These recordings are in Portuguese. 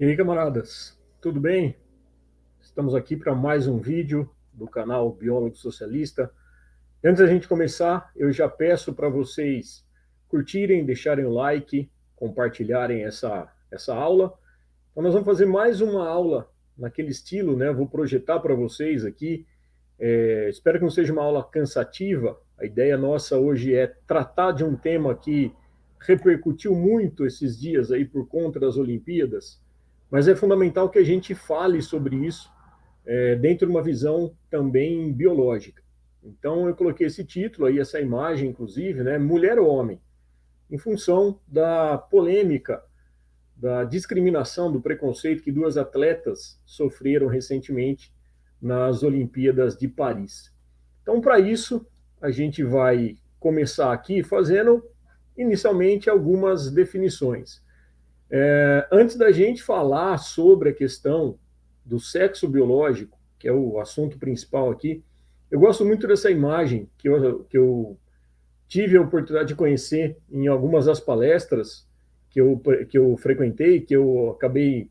E aí, camaradas, tudo bem? Estamos aqui para mais um vídeo do canal Biólogo Socialista. Antes da gente começar, eu já peço para vocês curtirem, deixarem o like, compartilharem essa aula. Então, nós vamos fazer mais uma aula naquele estilo, né? Eu vou projetar para vocês aqui. Espero que não seja uma aula cansativa. A ideia nossa hoje é tratar de um tema que repercutiu muito esses dias aí por conta das Olimpíadas, mas é fundamental que a gente fale sobre isso dentro de uma visão também biológica. Então eu coloquei esse título aí, essa imagem, inclusive, né, Mulher ou Homem, em função da polêmica, da discriminação, do preconceito que duas atletas sofreram recentemente nas Olimpíadas de Paris. Então, para isso, a gente vai começar aqui fazendo inicialmente algumas definições. Antes da gente falar sobre a questão do sexo biológico, que é o assunto principal aqui, eu gosto muito dessa imagem que eu tive a oportunidade de conhecer em algumas das palestras que eu frequentei, que eu acabei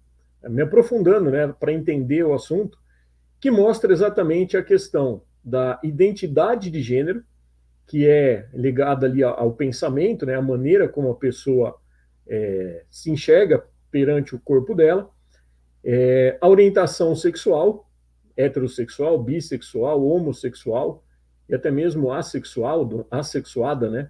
me aprofundando, né, para entender o assunto, que mostra exatamente a questão da identidade de gênero, que é ligada ali ao pensamento, né, a maneira como a pessoa se enxerga perante o corpo dela, a orientação sexual, heterossexual, bissexual, homossexual e até mesmo assexual, assexuada, né?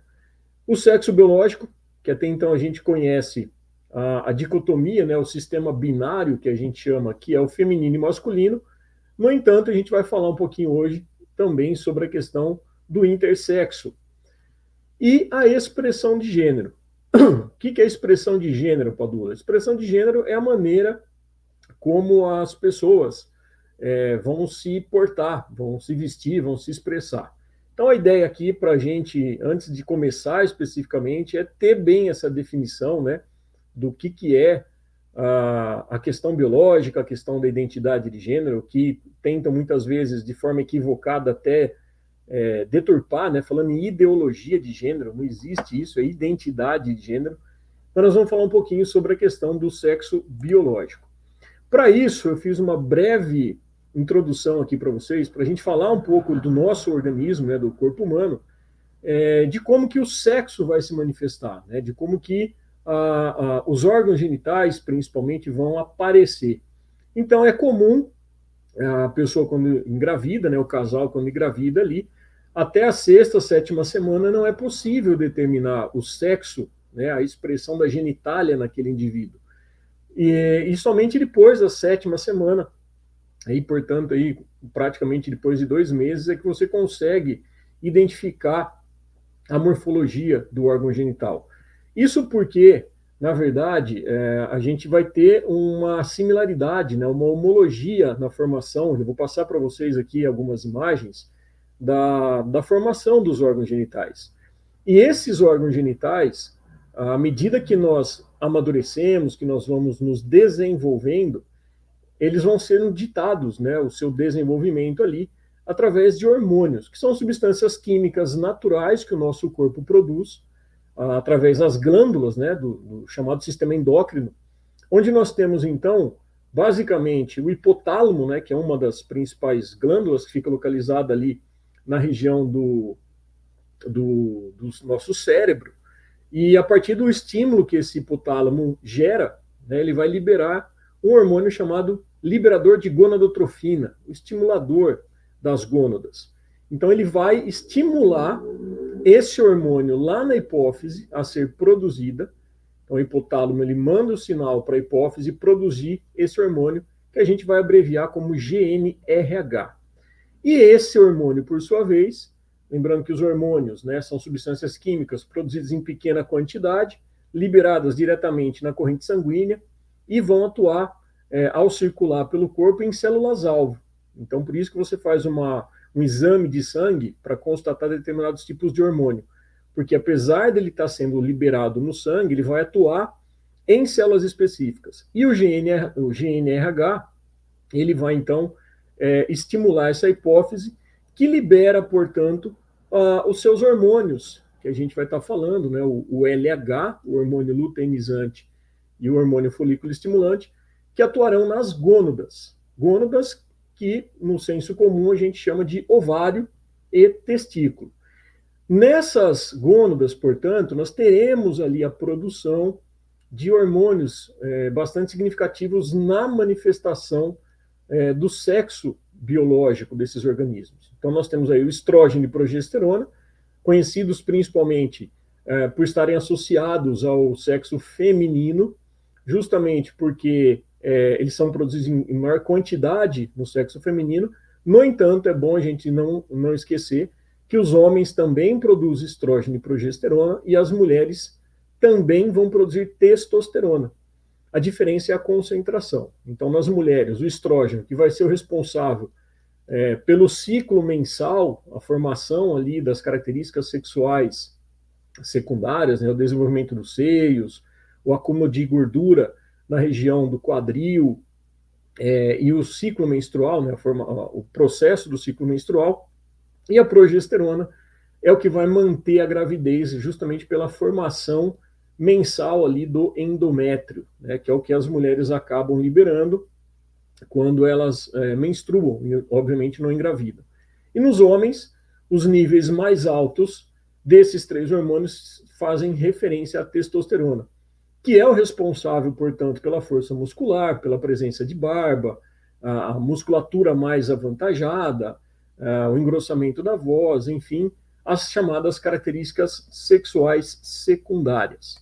O sexo biológico, que até então a gente conhece a dicotomia, né, o sistema binário que a gente chama, que é o feminino e masculino. No entanto, a gente vai falar um pouquinho hoje também sobre a questão do intersexo e a expressão de gênero. O que é a expressão de gênero, Padula? A expressão de gênero é a maneira como as pessoas vão se portar, vão se vestir, vão se expressar. Então, a ideia aqui para a gente, antes de começar especificamente, é ter bem essa definição, né, do que é a questão biológica, a questão da identidade de gênero, que tentam muitas vezes, de forma equivocada, até deturpar, né, falando em ideologia de gênero, não existe isso, é identidade de gênero. Então, nós vamos falar um pouquinho sobre a questão do sexo biológico. Para isso, eu fiz uma breve introdução aqui para vocês, para a gente falar um pouco do nosso organismo, né, do corpo humano, de como que o sexo vai se manifestar, né, de como que os órgãos genitais, principalmente, vão aparecer. Então, é comum a pessoa, quando engravida, né, o casal, quando engravida ali, até a sexta, sétima semana, não é possível determinar o sexo, né, a expressão da genitália naquele indivíduo. E somente depois da sétima semana, aí, portanto, aí, praticamente depois de 2 meses, é que você consegue identificar a morfologia do órgão genital. Isso porque, na verdade, a gente vai ter uma similaridade, né, uma homologia na formação. Eu vou passar para vocês aqui algumas imagens da formação dos órgãos genitais. E esses órgãos genitais, à medida que nós amadurecemos, que nós vamos nos desenvolvendo, eles vão sendo ditados, né, o seu desenvolvimento ali, através de hormônios, que são substâncias químicas naturais que o nosso corpo produz, através das glândulas, né, do chamado sistema endócrino, onde nós temos, então, basicamente, o hipotálamo, né, que é uma das principais glândulas, que fica localizada ali na região do nosso cérebro, e a partir do estímulo que esse hipotálamo gera, né, ele vai liberar um hormônio chamado liberador de gonadotrofina, o estimulador das gônadas. Então ele vai estimular esse hormônio lá na hipófise a ser produzida. Então o hipotálamo ele manda o sinal para a hipófise produzir esse hormônio que a gente vai abreviar como GNRH. E esse hormônio, por sua vez, lembrando que os hormônios, né, são substâncias químicas produzidas em pequena quantidade, liberadas diretamente na corrente sanguínea e vão atuar ao circular pelo corpo em células-alvo. Então, por isso que você faz um exame de sangue para constatar determinados tipos de hormônio. Porque apesar dele estar sendo liberado no sangue, ele vai atuar em células específicas. E o GNRH, ele vai, então, estimular essa hipófise, que libera, portanto, os seus hormônios, que a gente vai estar falando, né? O LH, o hormônio luteinizante, e o hormônio folículo estimulante, que atuarão nas gônadas. Gônadas que, no senso comum, a gente chama de ovário e testículo. Nessas gônadas, portanto, nós teremos ali a produção de hormônios bastante significativos na manifestação do sexo biológico desses organismos. Então, nós temos aí o estrógeno e progesterona, conhecidos principalmente por estarem associados ao sexo feminino, justamente porque eles são produzidos em maior quantidade no sexo feminino. No entanto, é bom a gente não esquecer que os homens também produzem estrógeno e progesterona e as mulheres também vão produzir testosterona. A diferença é a concentração. Então, nas mulheres, o estrógeno, que vai ser o responsável pelo ciclo mensal, a formação ali das características sexuais secundárias, né, o desenvolvimento dos seios, o acúmulo de gordura na região do quadril e o ciclo menstrual, né, o processo do ciclo menstrual, e a progesterona é o que vai manter a gravidez justamente pela formação mensal ali do endométrio, né, que é o que as mulheres acabam liberando quando elas menstruam, e obviamente não engravidam. E nos homens, os níveis mais altos desses três hormônios fazem referência à testosterona, que é o responsável, portanto, pela força muscular, pela presença de barba, a musculatura mais avantajada, o engrossamento da voz, enfim, as chamadas características sexuais secundárias.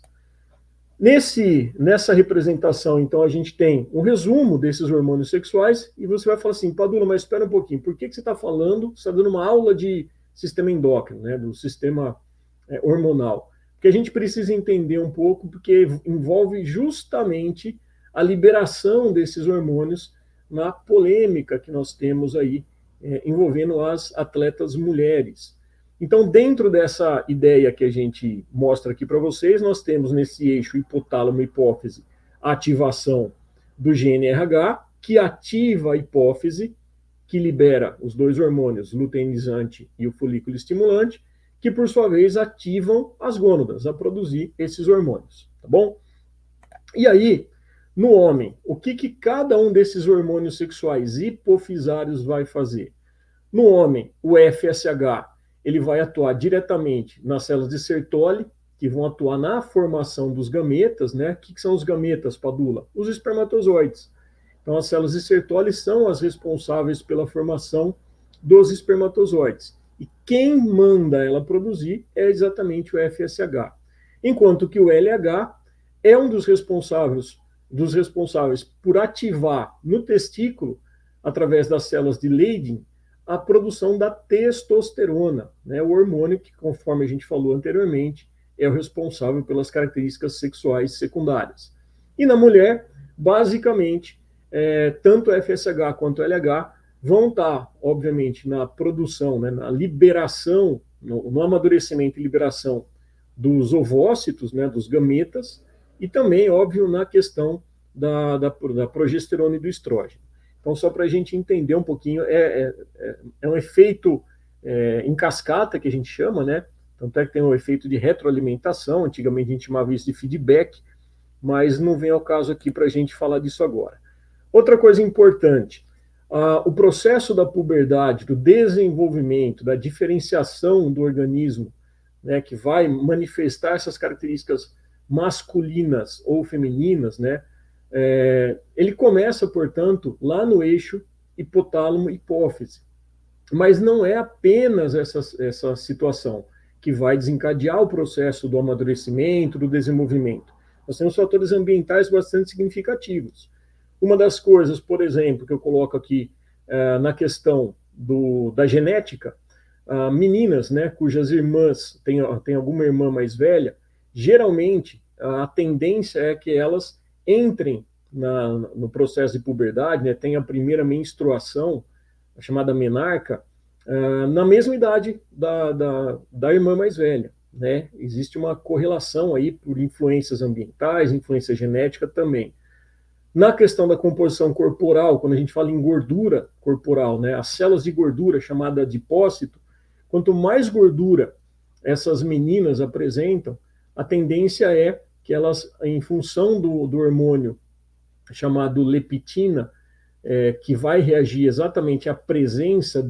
Nessa representação, então, a gente tem um resumo desses hormônios sexuais, e você vai falar assim, Padula, mas espera um pouquinho, por que você está falando, você está dando uma aula de sistema endócrino, né, do sistema hormonal? Porque a gente precisa entender um pouco, porque envolve justamente a liberação desses hormônios na polêmica que nós temos aí envolvendo as atletas mulheres. Então, dentro dessa ideia que a gente mostra aqui para vocês, nós temos nesse eixo hipotálamo-hipófise a ativação do GNRH, que ativa a hipófise, que libera os dois hormônios, luteinizante e o folículo estimulante, que por sua vez ativam as gônadas a produzir esses hormônios, tá bom? E aí, no homem, o que cada um desses hormônios sexuais hipofisários vai fazer? No homem, o FSH, ele vai atuar diretamente nas células de Sertoli, que vão atuar na formação dos gametas, né? O que são os gametas, Padula? Os espermatozoides. Então, as células de Sertoli são as responsáveis pela formação dos espermatozoides. E quem manda ela produzir é exatamente o FSH. Enquanto que o LH é um dos responsáveis por ativar no testículo, através das células de Leydig, a produção da testosterona, né, o hormônio que, conforme a gente falou anteriormente, é o responsável pelas características sexuais secundárias. E na mulher, basicamente, tanto o FSH quanto o LH vão estar, obviamente, na produção, né, na liberação, no amadurecimento e liberação dos ovócitos, né, dos gametas, e também, óbvio, na questão da progesterona e do estrógeno. Então, só para a gente entender um pouquinho, é um efeito em cascata, que a gente chama, né? Tanto é que tem um efeito de retroalimentação, antigamente a gente chamava isso de feedback, mas não vem ao caso aqui para a gente falar disso agora. Outra coisa importante, o processo da puberdade, do desenvolvimento, da diferenciação do organismo, né, que vai manifestar essas características masculinas ou femininas, né? Ele começa, portanto, lá no eixo hipotálamo-hipófise. Mas não é apenas essa situação que vai desencadear o processo do amadurecimento, do desenvolvimento. Nós temos fatores ambientais bastante significativos. Uma das coisas, por exemplo, que eu coloco aqui na questão da genética, meninas, né, cujas irmãs têm alguma irmã mais velha, geralmente a tendência é que elas entrem no processo de puberdade, né, tem a primeira menstruação, a chamada menarca, na mesma idade da irmã mais velha. Né? Existe uma correlação aí por influências ambientais, influência genética também. Na questão da composição corporal, quando a gente fala em gordura corporal, né, as células de gordura, chamada adipócito, quanto mais gordura essas meninas apresentam, a tendência é que elas, em função do hormônio chamado leptina, que vai reagir exatamente à presença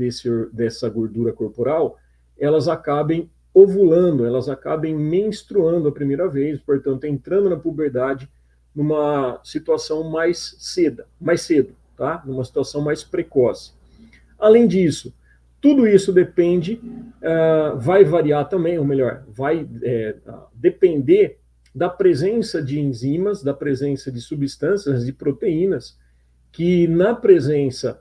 dessa gordura corporal, elas acabem ovulando, elas acabem menstruando a primeira vez, portanto, entrando na puberdade numa situação mais cedo, tá? Numa situação mais precoce. Além disso, tudo isso depende, vai variar também, ou melhor, vai depender da presença de enzimas, da presença de substâncias, de proteínas, que na presença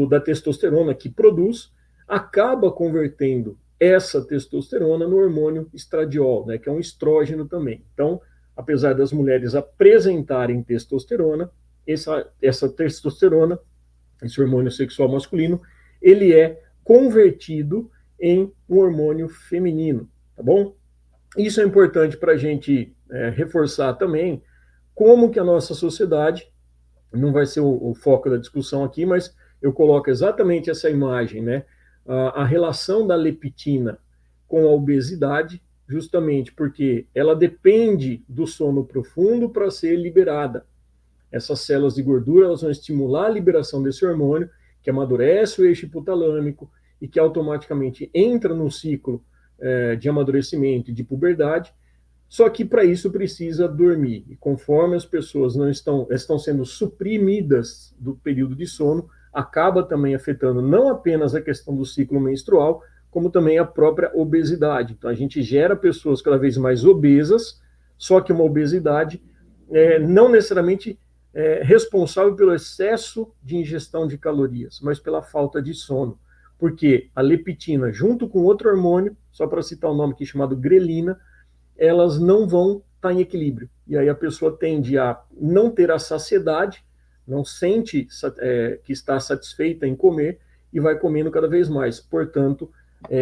da testosterona que produz, acaba convertendo essa testosterona no hormônio estradiol, né, que é um estrógeno também. Então, apesar das mulheres apresentarem testosterona, essa testosterona, esse hormônio sexual masculino, ele é convertido em um hormônio feminino, tá bom? Isso é importante para a gente reforçar também como que a nossa sociedade, não vai ser o foco da discussão aqui, mas eu coloco exatamente essa imagem, né? A relação da leptina com a obesidade, justamente porque ela depende do sono profundo para ser liberada. Essas células de gordura, elas vão estimular a liberação desse hormônio, que amadurece o eixo hipotalâmico e que automaticamente entra no ciclo de amadurecimento e de puberdade. Só que para isso precisa dormir. E conforme as pessoas não estão sendo suprimidas do período de sono, acaba também afetando não apenas a questão do ciclo menstrual, como também a própria obesidade. Então a gente gera pessoas cada vez mais obesas, só que uma obesidade não necessariamente responsável pelo excesso de ingestão de calorias, mas pela falta de sono. Porque a leptina, junto com outro hormônio, só para citar o nome aqui chamado grelina, elas não vão estar em equilíbrio. E aí a pessoa tende a não ter a saciedade, não sente que está satisfeita em comer e vai comendo cada vez mais. Portanto,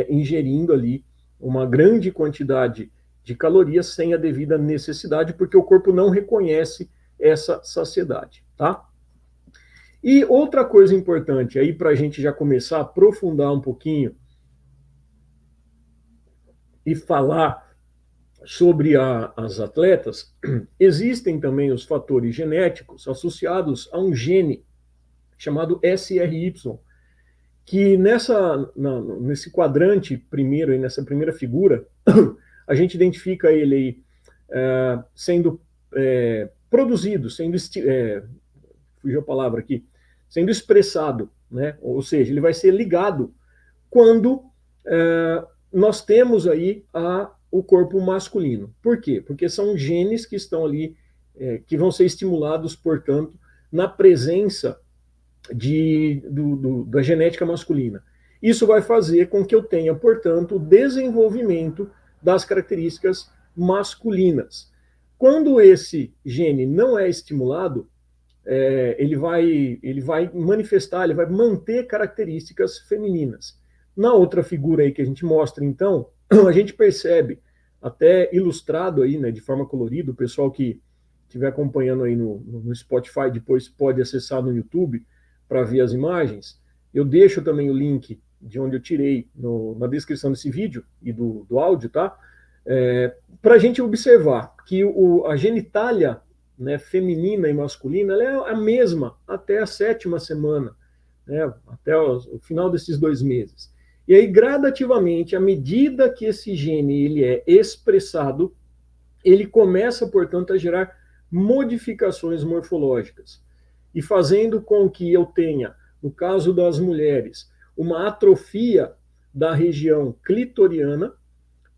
ingerindo ali uma grande quantidade de calorias sem a devida necessidade, porque o corpo não reconhece essa saciedade, tá? E outra coisa importante aí para a gente já começar a aprofundar um pouquinho e falar sobre as atletas, existem também os fatores genéticos associados a um gene chamado SRY, que nesse quadrante primeiro, nessa primeira figura, a gente identifica ele aí sendo produzido, fugiu a palavra aqui, sendo expressado, né? Ou seja, ele vai ser ligado quando nós temos aí o corpo masculino. Por quê? Porque são genes que estão ali, que vão ser estimulados, portanto, na presença da genética masculina. Isso vai fazer com que eu tenha, portanto, o desenvolvimento das características masculinas. Quando esse gene não é estimulado, ele vai manifestar, ele vai manter características femininas. Na outra figura aí que a gente mostra, então, a gente percebe, até ilustrado aí, né, de forma colorida, o pessoal que estiver acompanhando aí no Spotify, depois pode acessar no YouTube para ver as imagens. Eu deixo também o link de onde eu tirei na descrição desse vídeo e do áudio, tá? Para a gente observar que a genitália, né, feminina e masculina, ela é a mesma até a 7ª semana, né, até o final desses 2 meses. E aí, gradativamente, à medida que esse gene ele é expressado, ele começa, portanto, a gerar modificações morfológicas, e fazendo com que eu tenha, no caso das mulheres, uma atrofia da região clitoriana,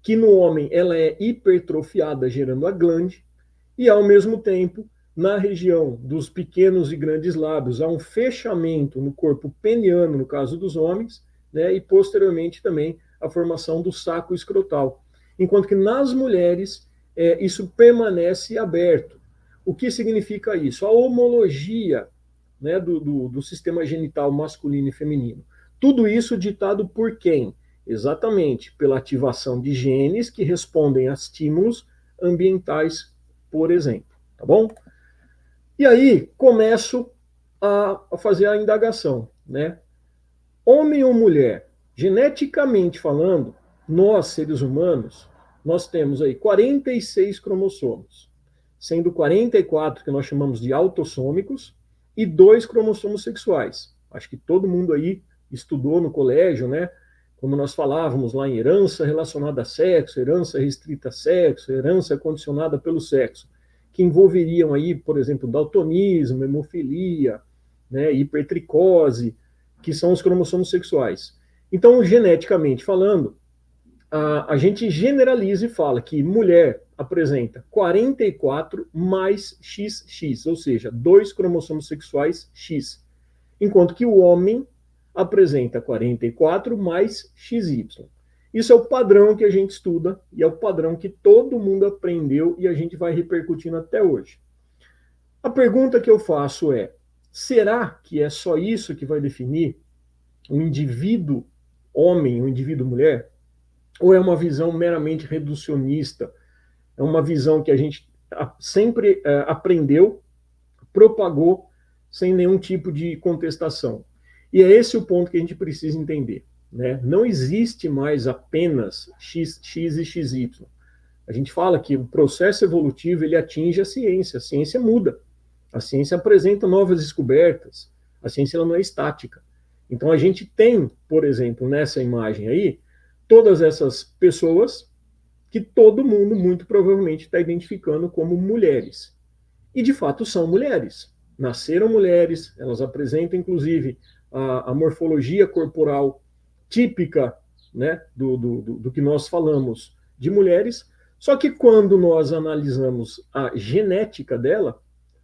que no homem ela é hipertrofiada, gerando a glande, e ao mesmo tempo, na região dos pequenos e grandes lábios, há um fechamento no corpo peniano, no caso dos homens, né, e posteriormente também a formação do saco escrotal. Enquanto que nas mulheres, isso permanece aberto. O que significa isso? A homologia, né, do sistema genital masculino e feminino. Tudo isso ditado por quem? Exatamente pela ativação de genes que respondem a estímulos ambientais, por exemplo. Tá bom? E aí começo a fazer a indagação, né? Homem ou mulher, geneticamente falando, nós, seres humanos, nós temos aí 46 cromossomos. sendo 44 que nós chamamos de autossômicos e 2 cromossomos sexuais. Acho que todo mundo aí estudou no colégio, né? Como nós falávamos lá em herança relacionada a sexo, herança restrita a sexo, herança condicionada pelo sexo, que envolveriam aí, por exemplo, daltonismo, hemofilia, né, hipertricose, que são os cromossomos sexuais. Então, geneticamente falando, a gente generaliza e fala que mulher apresenta 44 mais XX, ou seja, 2 cromossomos sexuais X, enquanto que o homem apresenta 44 mais XY. Isso é o padrão que a gente estuda e é o padrão que todo mundo aprendeu e a gente vai repercutindo até hoje. A pergunta que eu faço é: será que é só isso que vai definir um indivíduo homem, um indivíduo mulher? Ou é uma visão meramente reducionista? É uma visão que a gente sempre aprendeu, propagou, sem nenhum tipo de contestação. E é esse o ponto que a gente precisa entender. Né? Não existe mais apenas X e XY. A gente fala que o processo evolutivo ele atinge a ciência muda, a ciência apresenta novas descobertas, a ciência ela não é estática. Então a gente tem, por exemplo, nessa imagem aí, todas essas pessoas que todo mundo muito provavelmente está identificando como mulheres. E de fato são mulheres. Nasceram mulheres, elas apresentam inclusive a morfologia corporal típica, né, do que nós falamos de mulheres, só que quando nós analisamos a genética dela,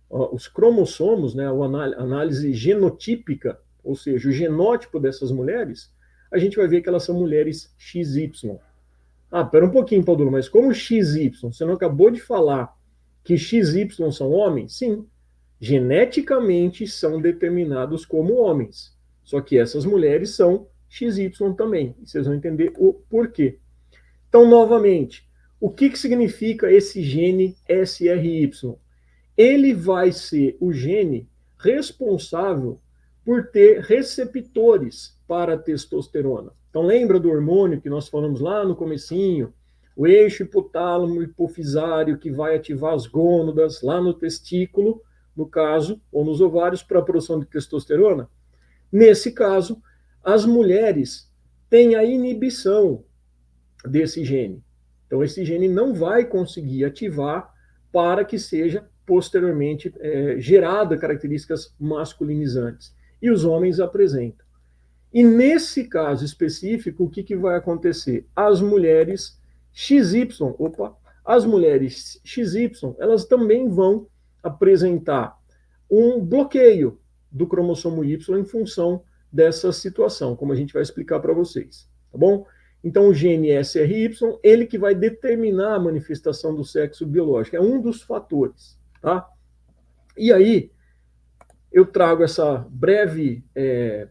os cromossomos, né, a análise genotípica, ou seja, o genótipo dessas mulheres, a gente vai ver que elas são mulheres XY. Ah, pera um pouquinho, Paulo, mas como XY? Você não acabou de falar que XY são homens? Sim, geneticamente são determinados como homens. Só que essas mulheres são XY também. E vocês vão entender o porquê. Então, novamente, o que significa esse gene SRY? Ele vai ser o gene responsável por ter receptores para a testosterona. Então, lembra do hormônio que nós falamos lá no comecinho? O eixo hipotálamo hipofisário que vai ativar as gônadas lá no testículo, no caso, ou nos ovários, para a produção de testosterona. Nesse caso, as mulheres têm a inibição desse gene. Então, esse gene não vai conseguir ativar para que seja posteriormente gerada características masculinizantes. E os homens apresentam. E nesse caso específico, o que vai acontecer? As mulheres XY, elas também vão apresentar um bloqueio do cromossomo Y em função dessa situação, como a gente vai explicar para vocês, tá bom? Então, o gene SRY, ele que vai determinar a manifestação do sexo biológico, é um dos fatores, tá? E aí, eu trago essa breve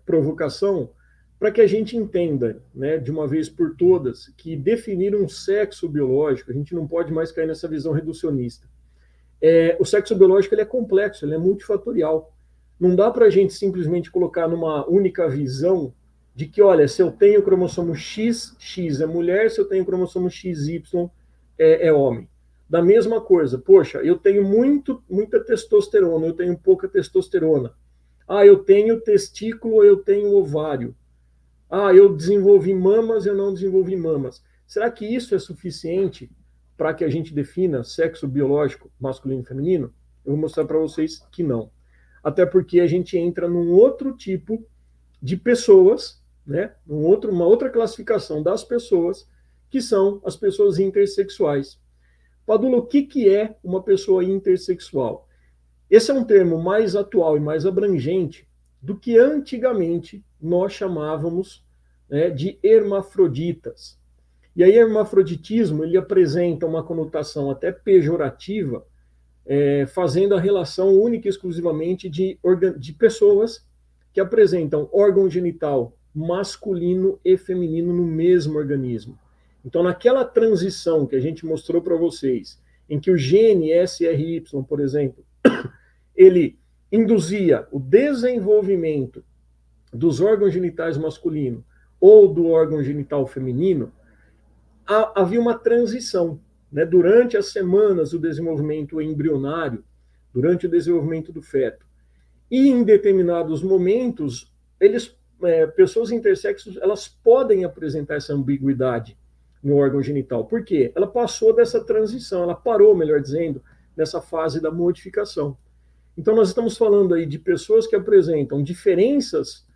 provocação para que a gente entenda, né, de uma vez por todas, que definir um sexo biológico, a gente não pode mais cair nessa visão reducionista. O sexo biológico ele é complexo, ele é multifatorial. Não dá para a gente simplesmente colocar numa única visão de que, olha, se eu tenho cromossomo XX é mulher, se eu tenho cromossomo XY é homem. Da mesma coisa, poxa, eu tenho muita testosterona, eu tenho pouca testosterona. Ah, eu tenho testículo, eu tenho ovário. Ah, eu desenvolvi mamas, eu não desenvolvi mamas. Será que isso é suficiente para que a gente defina sexo biológico masculino e feminino? Eu vou mostrar para vocês que não. Até porque a gente entra num outro tipo de pessoas, né? Uma outra classificação das pessoas, que são as pessoas intersexuais. Padula, o que é uma pessoa intersexual? Esse é um termo mais atual e mais abrangente do que antigamente nós chamávamos, né, de hermafroditas. E aí, hermafroditismo, ele apresenta uma conotação até pejorativa, fazendo a relação única e exclusivamente de pessoas que apresentam órgão genital masculino e feminino no mesmo organismo. Então, naquela transição que a gente mostrou para vocês, em que o gene SRY, por exemplo, ele induzia o desenvolvimento dos órgãos genitais masculino ou do órgão genital feminino, havia uma transição. né, durante as semanas do desenvolvimento embrionário, durante o desenvolvimento do feto. E em determinados momentos, pessoas intersexos, elas podem apresentar essa ambiguidade no órgão genital. Por quê? Ela passou dessa transição, ela parou, melhor dizendo, nessa fase da modificação. Então, nós estamos falando aí de pessoas que apresentam diferenças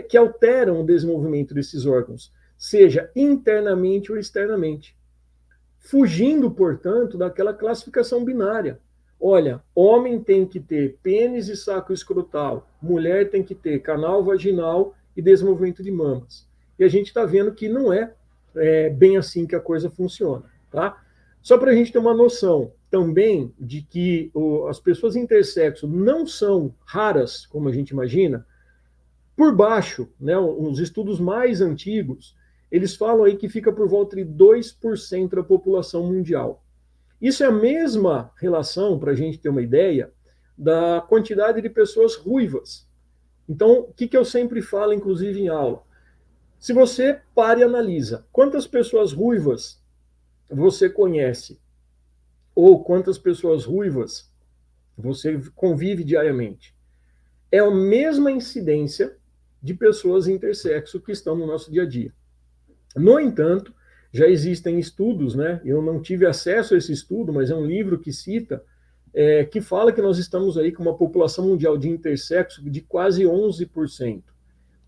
que alteram o desenvolvimento desses órgãos, seja internamente ou externamente. Fugindo, portanto, daquela classificação binária. Olha, homem tem que ter pênis e saco escrotal, mulher tem que ter canal vaginal e desenvolvimento de mamas. E a gente está vendo que não é bem assim que a coisa funciona, tá? Só para a gente ter uma noção também de que as pessoas intersexo não são raras, como a gente imagina. Por baixo, né, os estudos mais antigos, eles falam aí que fica por volta de 2% da população mundial. Isso é a mesma relação, para a gente ter uma ideia, da quantidade de pessoas ruivas. Então, o que eu sempre falo, inclusive em aula? Se você para e analisa quantas pessoas ruivas você conhece, ou quantas pessoas ruivas você convive diariamente, é a mesma incidência de pessoas intersexo que estão no nosso dia a dia. No entanto, já existem estudos, né? Eu não tive acesso a esse estudo, mas é um livro que cita, que fala que nós estamos aí com uma população mundial de intersexo de quase 11%. Então,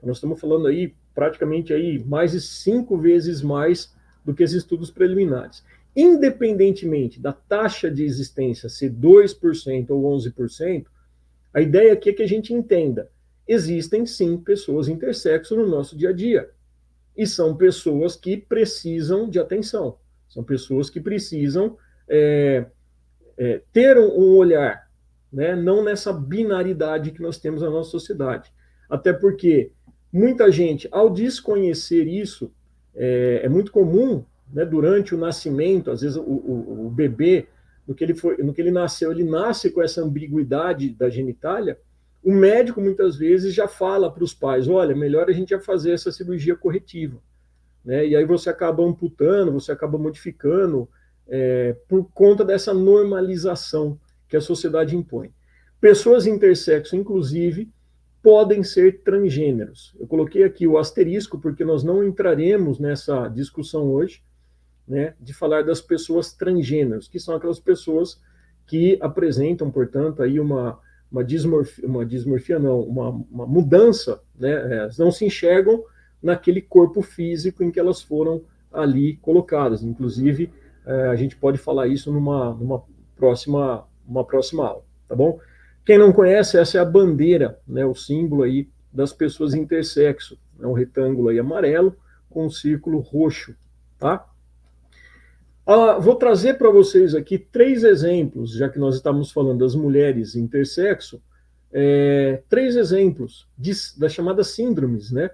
nós estamos falando aí praticamente aí mais de 5 vezes mais do que esses estudos preliminares. Independentemente da taxa de existência ser 2% ou 11%, a ideia aqui é que a gente entenda, existem sim pessoas intersexo no nosso dia a dia. E são pessoas que precisam de atenção, são pessoas que precisam ter um olhar, né? Não nessa binaridade que nós temos na nossa sociedade. Até porque muita gente, ao desconhecer isso, é muito comum, né, durante o nascimento, às vezes o bebê, no que ele nasceu, ele nasce com essa ambiguidade da genitália. O médico, muitas vezes, já fala para os pais, olha, melhor a gente já fazer essa cirurgia corretiva. Né? E aí você acaba amputando, você acaba modificando, por conta dessa normalização que a sociedade impõe. Pessoas intersexo, inclusive, podem ser transgêneros. Eu coloquei aqui o asterisco, porque nós não entraremos nessa discussão hoje, né, de falar das pessoas transgêneros, que são aquelas pessoas que apresentam, portanto, aí uma dismorfia não, uma mudança, né, elas não se enxergam naquele corpo físico em que elas foram ali colocadas. Inclusive, a gente pode falar isso numa próxima aula, tá bom? Quem não conhece, essa é a bandeira, né, o símbolo aí das pessoas intersexo. É um retângulo aí amarelo com um círculo roxo, tá? Vou trazer para vocês aqui 3 exemplos, já que nós estamos falando das mulheres intersexo, 3 exemplos das chamadas síndromes, né,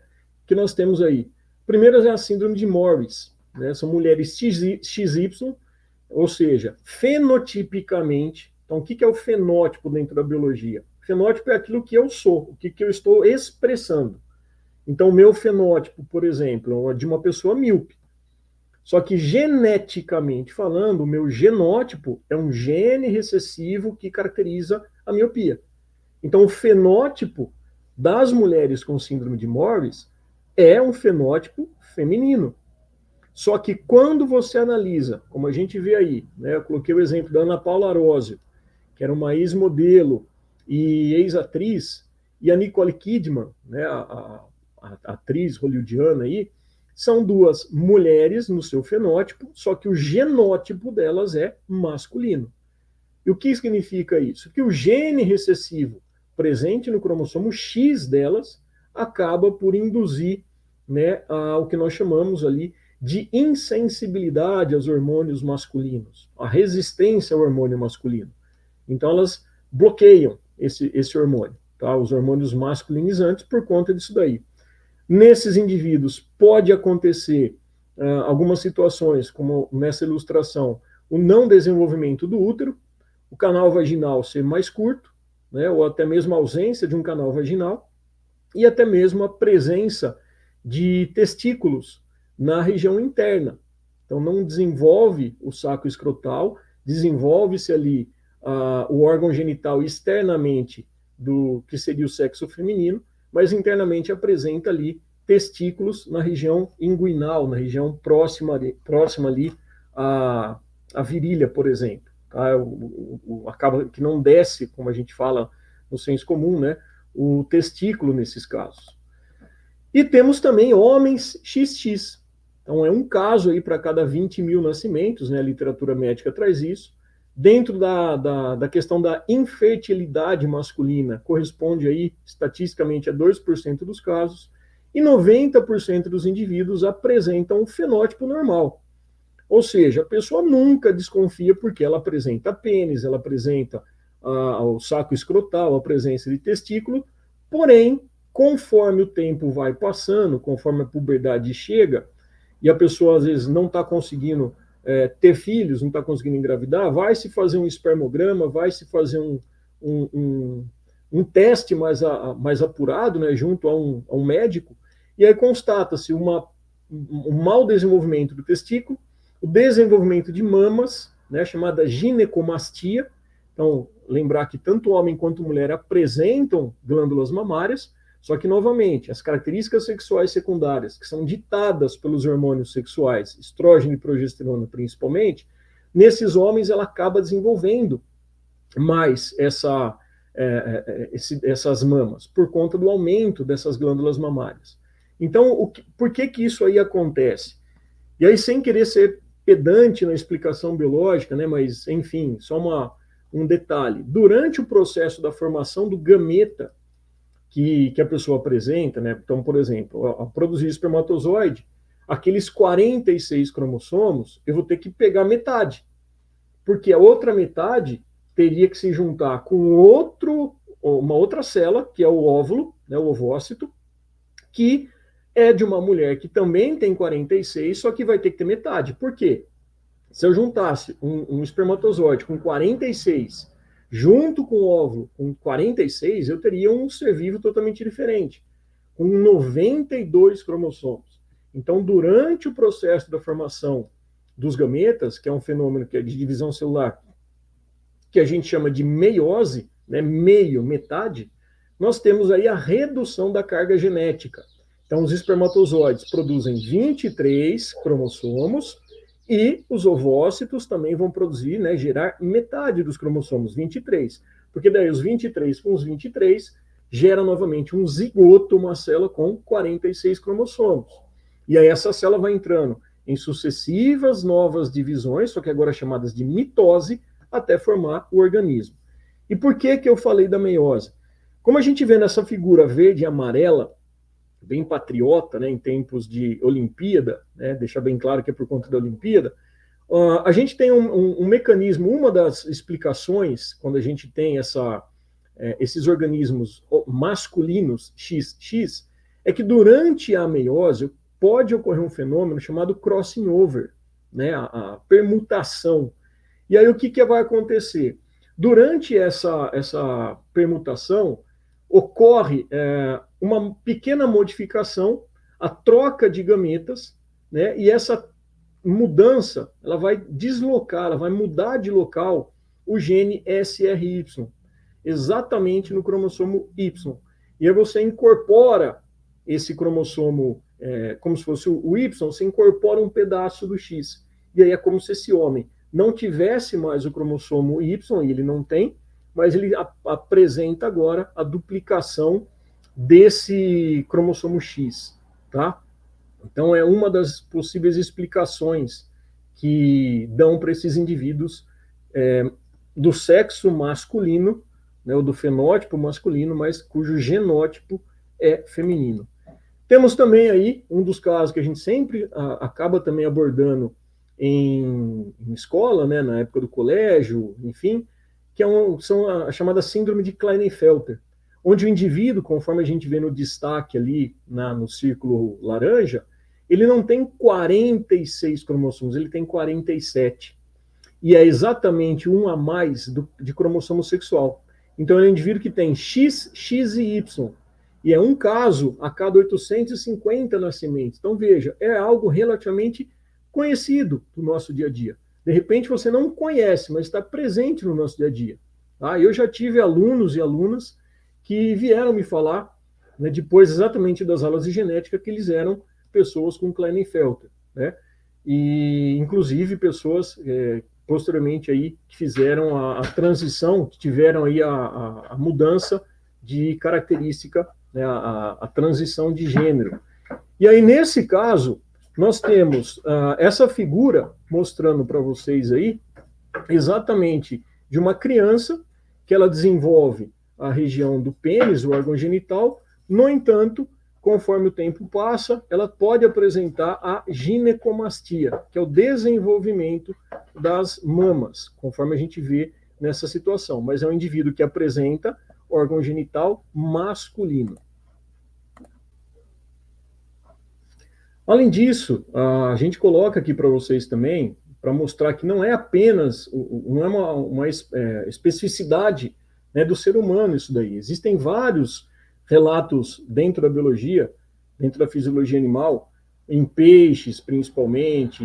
que nós temos aí. Primeiro é a síndrome de Morris, né, são mulheres XY, ou seja, fenotipicamente. Então, o que é o fenótipo dentro da biologia? O fenótipo é aquilo que eu sou, o que eu estou expressando. Então, o meu fenótipo, por exemplo, é de uma pessoa míope. Só que geneticamente falando, o meu genótipo é um gene recessivo que caracteriza a miopia. Então, o fenótipo das mulheres com síndrome de Morris é um fenótipo feminino. Só que quando você analisa, como a gente vê aí, né, eu coloquei o exemplo da Ana Paula Arósio, que era uma ex-modelo e ex-atriz, e a Nicole Kidman, né, a atriz hollywoodiana aí, são 2 mulheres no seu fenótipo, só que o genótipo delas é masculino. E o que significa isso? Que o gene recessivo presente no cromossomo X delas acaba por induzir, né, o que nós chamamos ali de insensibilidade aos hormônios masculinos, a resistência ao hormônio masculino. Então elas bloqueiam esse hormônio, tá? Os hormônios masculinizantes por conta disso daí. Nesses indivíduos pode acontecer algumas situações, como nessa ilustração, o não desenvolvimento do útero, o canal vaginal ser mais curto, né, ou até mesmo a ausência de um canal vaginal, e até mesmo a presença de testículos na região interna. Então, não desenvolve o saco escrotal, desenvolve-se ali o órgão genital externamente do que seria o sexo feminino, mas internamente apresenta ali testículos na região inguinal, na região próxima ali à virilha, por exemplo. Tá? Acaba que não desce, como a gente fala no senso comum, né? O testículo nesses casos. E temos também homens XX. Então, é um caso aí para cada 20 mil nascimentos, né? A literatura médica traz isso. Dentro da questão da infertilidade masculina, corresponde aí estatisticamente a 2% dos casos, e 90% dos indivíduos apresentam um fenótipo normal. Ou seja, a pessoa nunca desconfia porque ela apresenta pênis, ela apresenta o saco escrotal, a presença de testículo, porém, conforme o tempo vai passando, conforme a puberdade chega, e a pessoa às vezes não está conseguindo ter filhos, não está conseguindo engravidar, vai se fazer um espermograma, vai se fazer um teste mais apurado, né, junto a um médico, e aí constata-se um mau desenvolvimento do testículo, o desenvolvimento de mamas, né, chamada ginecomastia. Então, lembrar que tanto homem quanto mulher apresentam glândulas mamárias, só que, novamente, as características sexuais secundárias, que são ditadas pelos hormônios sexuais, estrógeno e progesterona principalmente, nesses homens ela acaba desenvolvendo mais essas mamas, por conta do aumento dessas glândulas mamárias. Então, por que isso aí acontece? E aí, sem querer ser pedante na explicação biológica, né, mas, enfim, só um detalhe. Durante o processo da formação do gameta que a pessoa apresenta, né, então, por exemplo, a produzir espermatozoide, aqueles 46 cromossomos, eu vou ter que pegar metade, porque a outra metade teria que se juntar com uma outra célula, que é o óvulo, né, o ovócito, que é de uma mulher que também tem 46, só que vai ter que ter metade. Por quê? Se eu juntasse um espermatozoide com 46 junto com o óvulo com 46, eu teria um ser vivo totalmente diferente, com 92 cromossomos. Então, durante o processo da formação dos gametas, que é um fenômeno que é de divisão celular, que a gente chama de meiose, né, meio, metade, nós temos aí a redução da carga genética. Então, os espermatozoides produzem 23 cromossomos e os ovócitos também vão produzir, né, gerar metade dos cromossomos, 23. Porque daí os 23 com os 23 gera novamente um zigoto, uma célula com 46 cromossomos. E aí essa célula vai entrando em sucessivas novas divisões, só que agora chamadas de mitose, até formar o organismo. E por que eu falei da meiose? Como a gente vê nessa figura verde e amarela, bem patriota, né, em tempos de Olimpíada, né, deixar bem claro que é por conta da Olimpíada, a gente tem um mecanismo, uma das explicações, quando a gente tem esses organismos masculinos XX, é que durante a meiose pode ocorrer um fenômeno chamado crossing over, né, a permutação. E aí o que vai acontecer? Durante essa permutação, ocorre uma pequena modificação, a troca de gametas, né, e essa mudança ela vai deslocar, ela vai mudar de local o gene SRY, exatamente no cromossomo Y. E aí você incorpora esse cromossomo, como se fosse o Y, você incorpora um pedaço do X. E aí é como se esse homem não tivesse mais o cromossomo Y, e ele não tem, mas ele apresenta agora a duplicação desse cromossomo X, tá? Então é uma das possíveis explicações que dão para esses indivíduos do sexo masculino, né, ou do fenótipo masculino, mas cujo genótipo é feminino. Temos também aí um dos casos que a gente sempre acaba também abordando em escola, né, na época do colégio, enfim, que são a chamada síndrome de Klinefelter, onde o indivíduo, conforme a gente vê no destaque ali no círculo laranja, ele não tem 46 cromossomos, ele tem 47. E é exatamente um a mais de cromossomo sexual. Então, ele é um indivíduo que tem X, X e Y. E é um caso a cada 850 nascimentos. Então, veja, é algo relativamente conhecido do nosso dia a dia. De repente você não conhece, mas está presente no nosso dia a dia. Tá? Eu já tive alunos e alunas que vieram me falar, né, depois exatamente das aulas de genética, que eles eram pessoas com Klinefelter, né? E inclusive pessoas posteriormente aí que fizeram a transição, que tiveram aí a mudança de característica, né, a transição de gênero. E aí nesse caso nós temos essa figura mostrando para vocês aí exatamente de uma criança que ela desenvolve a região do pênis, o órgão genital. No entanto, conforme o tempo passa, ela pode apresentar a ginecomastia, que é o desenvolvimento das mamas, conforme a gente vê nessa situação. Mas é um indivíduo que apresenta órgão genital masculino. Além disso, a gente coloca aqui para vocês também, para mostrar que não é apenas, não é uma especificidade, né, do ser humano isso daí. Existem vários relatos dentro da biologia, dentro da fisiologia animal, em peixes principalmente,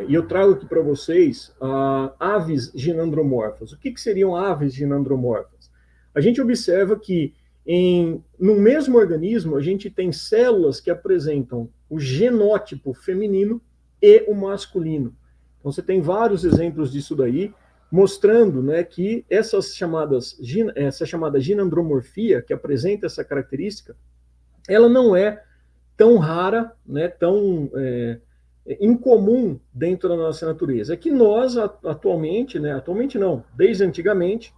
e eu trago aqui para vocês aves ginandromorfas. O que seriam aves ginandromorfas? A gente observa que no mesmo organismo a gente tem células que apresentam o genótipo feminino e o masculino. Então você tem vários exemplos disso daí, mostrando, né, que essa chamada ginandromorfia, que apresenta essa característica, ela não é tão rara, né, tão incomum dentro da nossa natureza. É que nós, atualmente não, desde antigamente,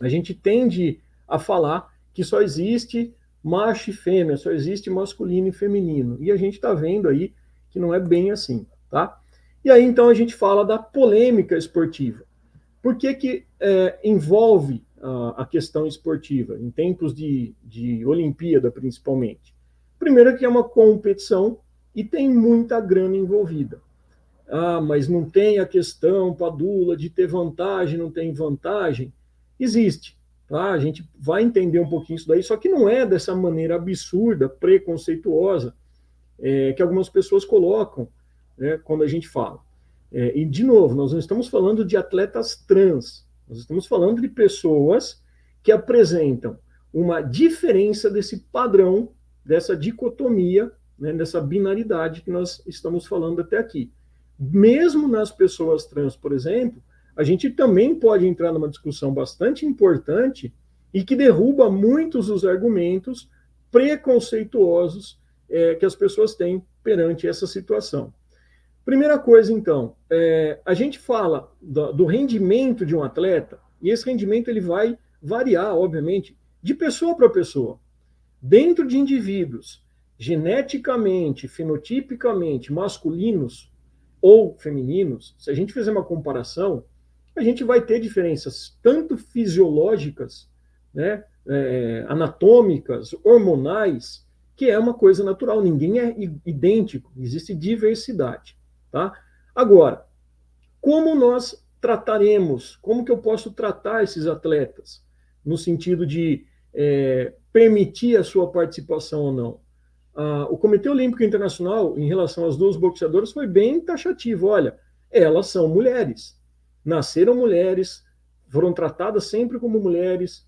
a gente tende a falar que só existe macho e fêmea, só existe masculino e feminino. E a gente está vendo aí que não é bem assim, tá? E aí, então, a gente fala da polêmica esportiva. Por que envolve a questão esportiva, em tempos de Olimpíada, principalmente? Primeiro que é uma competição e tem muita grana envolvida. Mas não tem a questão, Padula, de ter vantagem, não tem vantagem? Existe. Tá? A gente vai entender um pouquinho isso daí, só que não é dessa maneira absurda, preconceituosa, que algumas pessoas colocam, né, quando a gente fala. E, de novo, nós não estamos falando de atletas trans, nós estamos falando de pessoas que apresentam uma diferença desse padrão, dessa dicotomia, né, dessa binaridade que nós estamos falando até aqui. Mesmo nas pessoas trans, por exemplo, a gente também pode entrar numa discussão bastante importante e que derruba muitos dos argumentos preconceituosos que as pessoas têm perante essa situação. Primeira coisa, então, a gente fala do rendimento de um atleta, e esse rendimento ele vai variar, obviamente, de pessoa para pessoa. Dentro de indivíduos geneticamente, fenotipicamente masculinos ou femininos, se a gente fizer uma comparação, a gente vai ter diferenças tanto fisiológicas, né, anatômicas, hormonais, que é uma coisa natural, ninguém é idêntico, existe diversidade. Tá? Agora, como nós trataremos, como que eu posso tratar esses atletas, no sentido de permitir a sua participação ou não? O Comitê Olímpico Internacional, em relação às duas boxeadoras, foi bem taxativo. Olha, elas são mulheres, nasceram mulheres, foram tratadas sempre como mulheres,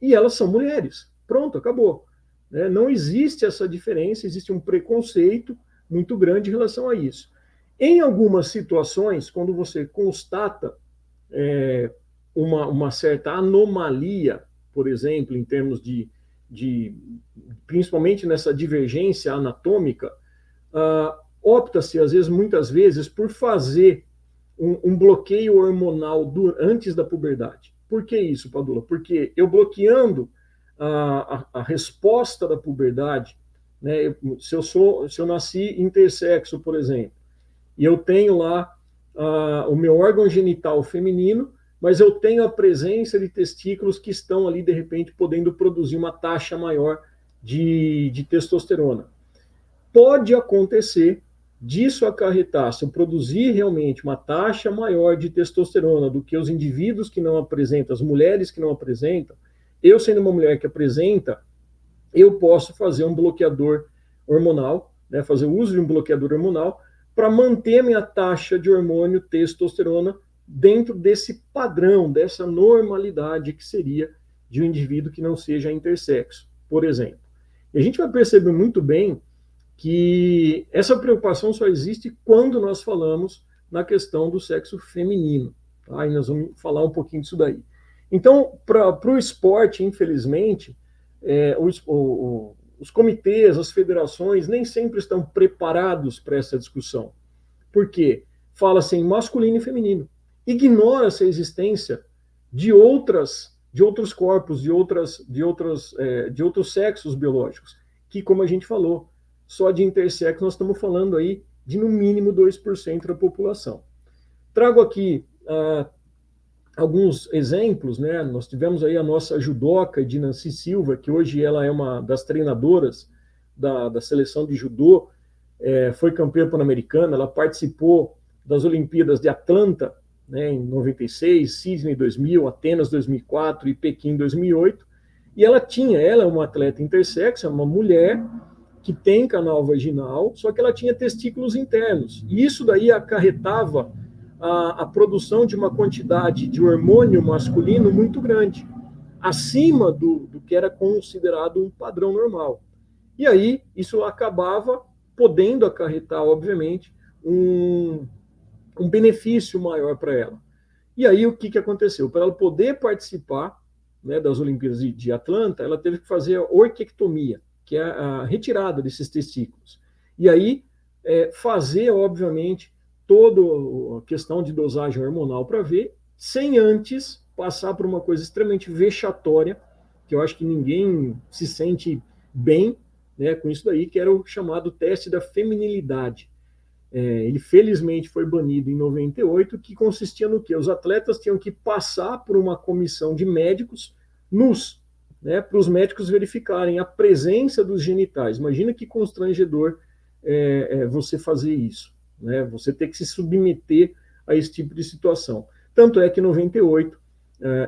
e elas são mulheres. Pronto, acabou. Não existe essa diferença, existe um preconceito muito grande em relação a isso. Em algumas situações, quando você constata uma certa anomalia, por exemplo, em termos principalmente nessa divergência anatômica, opta-se, muitas vezes, por fazer um bloqueio hormonal antes da puberdade. Por que isso, Padula? Porque eu bloqueando a resposta da puberdade, né, se eu nasci intersexo, por exemplo, e eu tenho lá o meu órgão genital feminino, mas eu tenho a presença de testículos que estão ali, de repente, podendo produzir uma taxa maior de testosterona. Pode acontecer disso acarretar, se eu produzir realmente uma taxa maior de testosterona do que os indivíduos que não apresentam, as mulheres que não apresentam, eu sendo uma mulher que apresenta, eu posso fazer um bloqueador hormonal, né, fazer uso de um bloqueador hormonal, para manter a minha taxa de hormônio testosterona dentro desse padrão, dessa normalidade que seria de um indivíduo que não seja intersexo, por exemplo. E a gente vai perceber muito bem que essa preocupação só existe quando nós falamos na questão do sexo feminino. Tá? E nós vamos falar um pouquinho disso daí. Então, para o esporte, infelizmente, os comitês, as federações nem sempre estão preparados para essa discussão. Por quê? Fala-se em masculino e feminino. Ignora-se a existência de outros corpos, de outros sexos biológicos, que, como a gente falou, só de intersexo nós estamos falando aí de no mínimo 2% da população. Trago aqui alguns exemplos, né? Nós tivemos aí a nossa judoca de Nancy Silva, que hoje ela é uma das treinadoras da seleção de judô, foi campeã pan-americana, ela participou das Olimpíadas de Atlanta, né, em 96, Sydney 2000, Atenas 2004 e Pequim 2008, e ela é uma atleta intersexo, é uma mulher que tem canal vaginal, só que ela tinha testículos internos, e isso daí acarretava a produção de uma quantidade de hormônio masculino muito grande, acima do que era considerado um padrão normal. E aí, isso acabava podendo acarretar, obviamente, um benefício maior para ela. E aí, o que aconteceu? Para ela poder participar, né, das Olimpíadas de Atlanta, ela teve que fazer a orquiectomia, que é a retirada desses testículos. E aí, fazer, obviamente, toda a questão de dosagem hormonal para ver, sem antes passar por uma coisa extremamente vexatória, que eu acho que ninguém se sente bem, né, com isso daí, que era o chamado teste da feminilidade. Ele felizmente foi banido em 98, que consistia no quê? Os atletas tinham que passar por uma comissão de médicos nus, né, para os médicos verificarem a presença dos genitais. Imagina que constrangedor você fazer isso, né? Você ter que se submeter a esse tipo de situação. Tanto é que em 98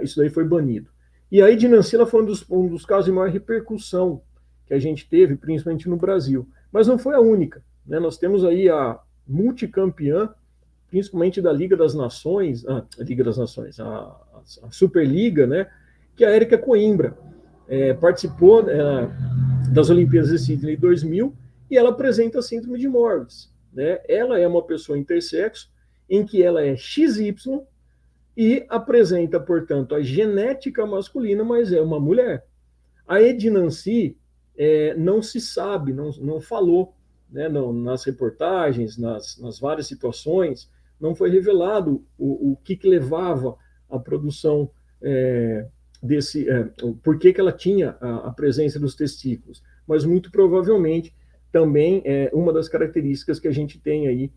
isso daí foi banido. E aí de Nancy foi um dos casos de maior repercussão que a gente teve, principalmente no Brasil. Mas não foi a única, né? Nós temos aí a multicampeã, principalmente da Liga das Nações, a Superliga, né? Que é a Érica Coimbra. Participou das Olimpíadas de Sydney 2000 e ela apresenta a síndrome de Morris, né? Ela é uma pessoa intersexo em que ela é XY e apresenta, portanto, a genética masculina, mas é uma mulher. A Ednancy não se sabe, não falou, né, nas reportagens, nas várias situações, não foi revelado o que levava à produção por que ela tinha a presença dos testículos, mas muito provavelmente também uma das características que a gente tem aí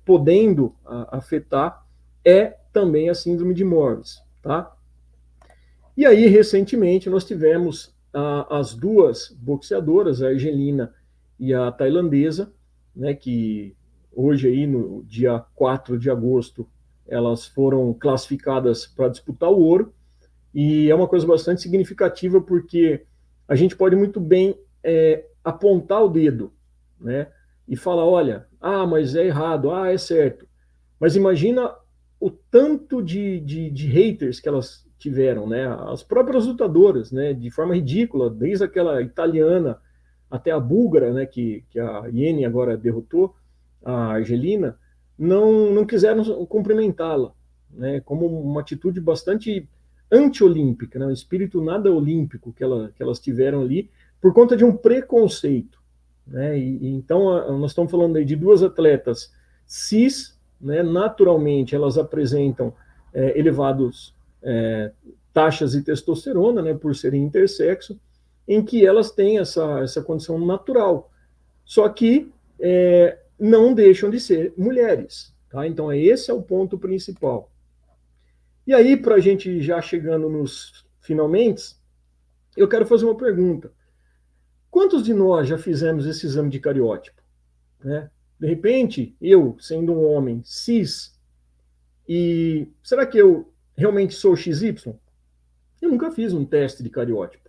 podendo afetar também a síndrome de Morris, tá? E aí, recentemente, nós tivemos as duas boxeadoras, a argelina e a tailandesa, né, que hoje, aí, no dia 4 de agosto, elas foram classificadas para disputar o ouro, e é uma coisa bastante significativa, porque a gente pode muito bem apontar o dedo, né, e falar, olha, mas é errado, é certo. Mas imagina o tanto de haters que elas tiveram, né? As próprias lutadoras, né? De forma ridícula, desde aquela italiana até a búlgara, né? Que a Iene agora derrotou, a Argelina, não quiseram cumprimentá-la, né? Como uma atitude bastante anti-olímpica, né? Um espírito nada olímpico que elas tiveram ali, por conta de um preconceito, né? Então, nós estamos falando aí de duas atletas cis, né, naturalmente elas apresentam elevados taxas de testosterona, né, por serem intersexo, em que elas têm essa condição natural, só que não deixam de ser mulheres. Tá? Então, esse é o ponto principal. E aí, para a gente já chegando nos finalmente, eu quero fazer uma pergunta. Quantos de nós já fizemos esse exame de cariótipo? Né? De repente, eu, sendo um homem cis, e será que eu realmente sou XY? Eu nunca fiz um teste de cariótipo,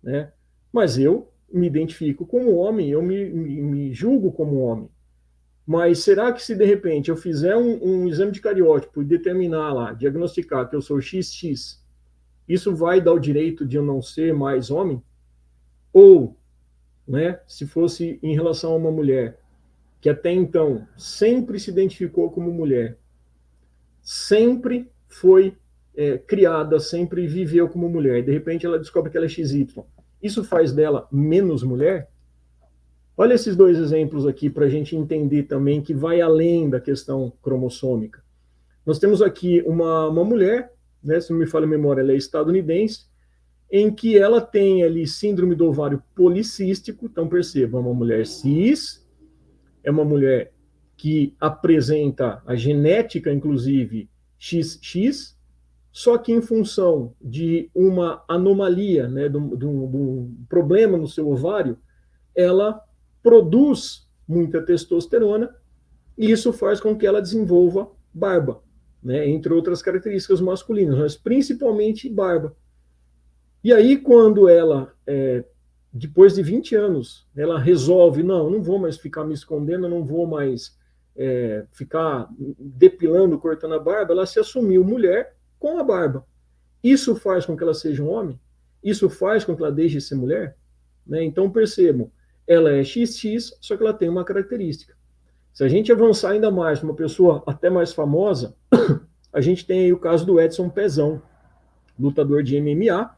né? Mas eu me identifico como homem, eu me julgo como homem. Mas será que se de repente eu fizer um exame de cariótipo e determinar lá, diagnosticar que eu sou XX, isso vai dar o direito de eu não ser mais homem? Ou, né, se fosse em relação a uma mulher que até então sempre se identificou como mulher, sempre foi criada, sempre viveu como mulher, e de repente ela descobre que ela é XY. Isso faz dela menos mulher? Olha esses dois exemplos aqui para a gente entender também que vai além da questão cromossômica. Nós temos aqui uma mulher, né, se não me falha a memória, ela é estadunidense, em que ela tem ali síndrome do ovário policístico. Então perceba, uma mulher cis, é uma mulher que apresenta a genética, inclusive, XX, só que em função de uma anomalia, né, de um problema no seu ovário, ela produz muita testosterona e isso faz com que ela desenvolva barba, né, entre outras características masculinas, mas principalmente barba. E aí, quando ela, depois de 20 anos, ela resolve, não vou mais ficar me escondendo, não vou mais ficar depilando, cortando a barba, ela se assumiu mulher com a barba. Isso faz com que ela seja um homem? Isso faz com que ela deixe de ser mulher? Né? Então, percebam, ela é XX, só que ela tem uma característica. Se a gente avançar ainda mais para uma pessoa até mais famosa, a gente tem aí o caso do Edson Pezão, lutador de MMA,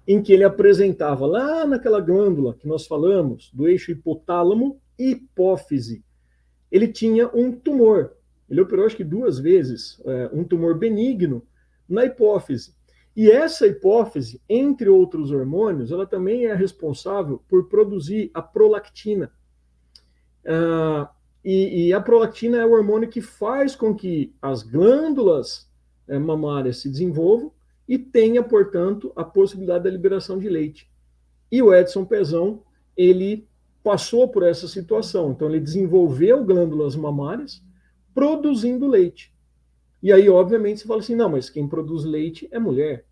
em que ele apresentava lá naquela glândula que nós falamos, do eixo hipotálamo e hipófise, ele tinha um tumor. Ele operou acho que 2 vezes, um tumor benigno na hipófise. E essa hipófise, entre outros hormônios, ela também é responsável por produzir a prolactina. E a prolactina é o hormônio que faz com que as glândulas mamárias se desenvolvam e tenha, portanto, a possibilidade da liberação de leite. E o Edson Pezão, ele passou por essa situação. Então, ele desenvolveu glândulas mamárias produzindo leite. E aí, obviamente, você fala assim, não, mas quem produz leite é mulher.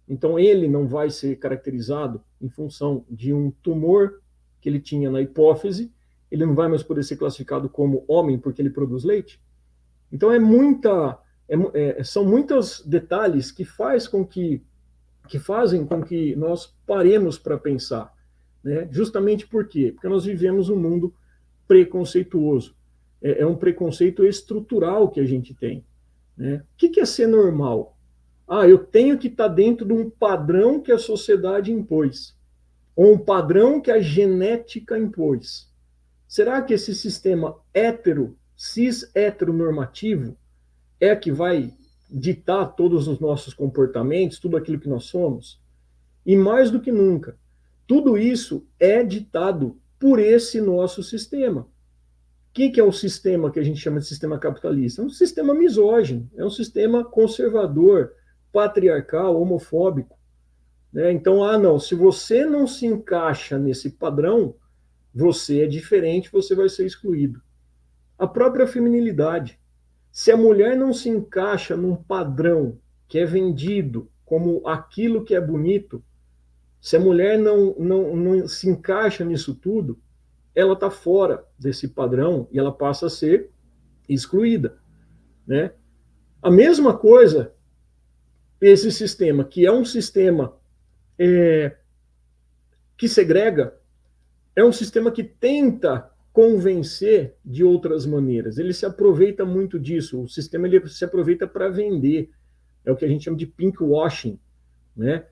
Então, ele não vai ser caracterizado em função de um tumor que ele tinha na hipófise, ele não vai mais poder ser classificado como homem porque ele produz leite. Então, são muitos detalhes que fazem com que nós paremos para pensar. Né? Justamente por quê? Porque nós vivemos um mundo preconceituoso. É um preconceito estrutural que a gente tem. Né? O que é ser normal? Eu tenho que estar dentro de um padrão que a sociedade impôs, ou um padrão que a genética impôs. Será que esse sistema cis-heteronormativo é que vai ditar todos os nossos comportamentos, tudo aquilo que nós somos? E mais do que nunca, tudo isso é ditado por esse nosso sistema. O que é o sistema que a gente chama de sistema capitalista? É um sistema misógino, é um sistema conservador, patriarcal, homofóbico. Né? Então, não, se você não se encaixa nesse padrão, você é diferente, você vai ser excluído. A própria feminilidade. Se a mulher não se encaixa num padrão que é vendido como aquilo que é bonito, se a mulher não se encaixa nisso tudo, ela está fora desse padrão e ela passa a ser excluída. Né? A mesma coisa, esse sistema, que é um sistema que segrega, é um sistema que tenta convencer de outras maneiras. Ele se aproveita muito disso. O sistema ele se aproveita para vender. É o que a gente chama de pinkwashing. Né?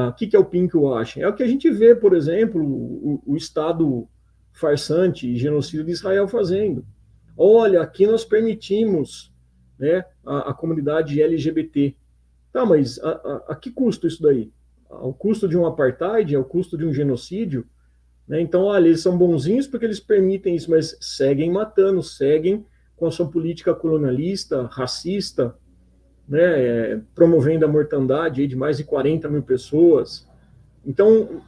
O que é o pinkwashing? É o que a gente vê, por exemplo, o Estado farsante e genocídio de Israel fazendo. Olha, aqui nós permitimos, né, a comunidade LGBT. Tá, mas a que custo isso daí? Ao custo de um apartheid? Ao custo de um genocídio? Né? Então, olha, eles são bonzinhos porque eles permitem isso, mas seguem matando, seguem com a sua política colonialista, racista, né, promovendo a mortandade de mais de 40 mil pessoas. Então,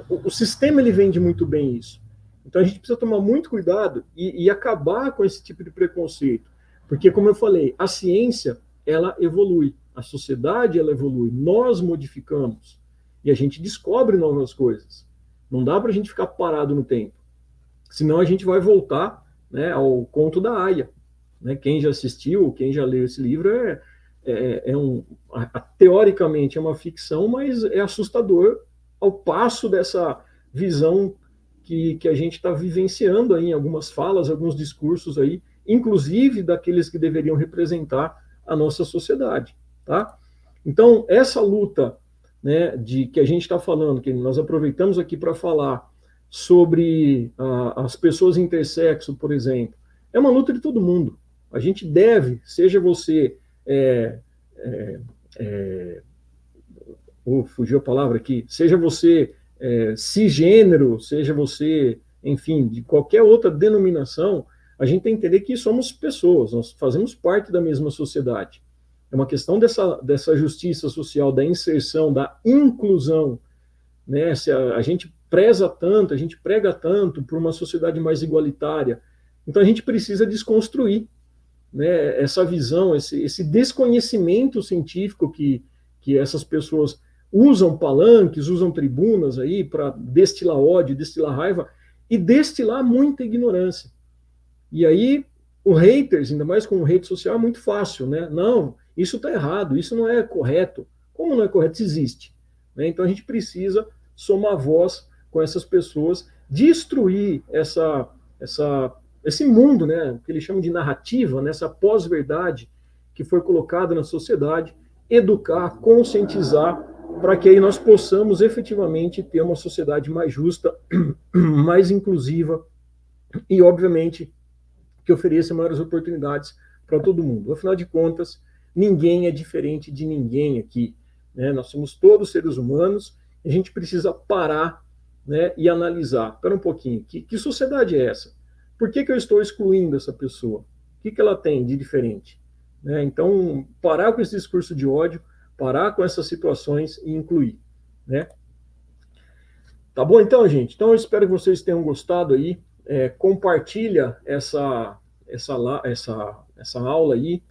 o sistema ele vende muito bem isso. Então, a gente precisa tomar muito cuidado e acabar com esse tipo de preconceito. Porque, como eu falei, a ciência, ela evolui. A sociedade, ela evolui. Nós modificamos. E a gente descobre novas coisas. Não dá para a gente ficar parado no tempo. Senão, a gente vai voltar, né, ao Conto da Aia. Né? Quem já assistiu, quem já leu esse livro, teoricamente é uma ficção, mas é assustador ao passo dessa visão que a gente está vivenciando aí em algumas falas, alguns discursos aí, inclusive daqueles que deveriam representar a nossa sociedade, tá? Então, essa luta, né, de que a gente está falando, que nós aproveitamos aqui para falar sobre as pessoas intersexo, por exemplo, é uma luta de todo mundo. A gente deve, seja você fugiu a palavra aqui, seja você cisgênero, seja você, enfim, de qualquer outra denominação, a gente tem que entender que somos pessoas, nós fazemos parte da mesma sociedade. É uma questão dessa justiça social, da inserção, da inclusão, né? Se a gente preza tanto, a gente prega tanto por uma sociedade mais igualitária, então a gente precisa desconstruir, né, essa visão, esse desconhecimento científico que essas pessoas usam palanques, usam tribunas aí para destilar ódio, destilar raiva e destilar muita ignorância. E aí, os haters, ainda mais com rede social, é muito fácil, né? Não, isso está errado, isso não é correto. Como não é correto? Isso existe. Né? Então a gente precisa somar voz com essas pessoas, destruir esse mundo, né, que eles chamam de narrativa, nessa pós-verdade que foi colocada na sociedade, educar, conscientizar, para que aí nós possamos efetivamente ter uma sociedade mais justa, mais inclusiva e, obviamente, que ofereça maiores oportunidades para todo mundo. Afinal de contas, ninguém é diferente de ninguém aqui, né? Nós somos todos seres humanos, e a gente precisa parar, né, e analisar. Espera um pouquinho, que sociedade é essa? Por que eu estou excluindo essa pessoa? O que ela tem de diferente? Né? Então, parar com esse discurso de ódio, parar com essas situações e incluir. Né? Tá bom então, gente? Então, eu espero que vocês tenham gostado aí. Compartilha essa aula aí.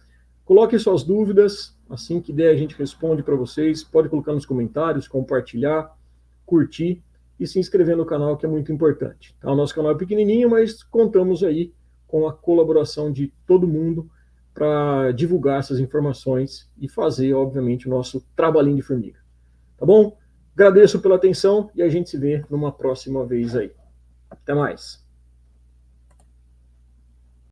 Coloque suas dúvidas. Assim que der, a gente responde para vocês. Pode colocar nos comentários, compartilhar, curtir e se inscrever no canal, que é muito importante. Tá? O nosso canal é pequenininho, mas contamos aí com a colaboração de todo mundo para divulgar essas informações e fazer, obviamente, o nosso trabalhinho de formiga. Tá bom? Agradeço pela atenção e a gente se vê numa próxima vez aí. Até mais.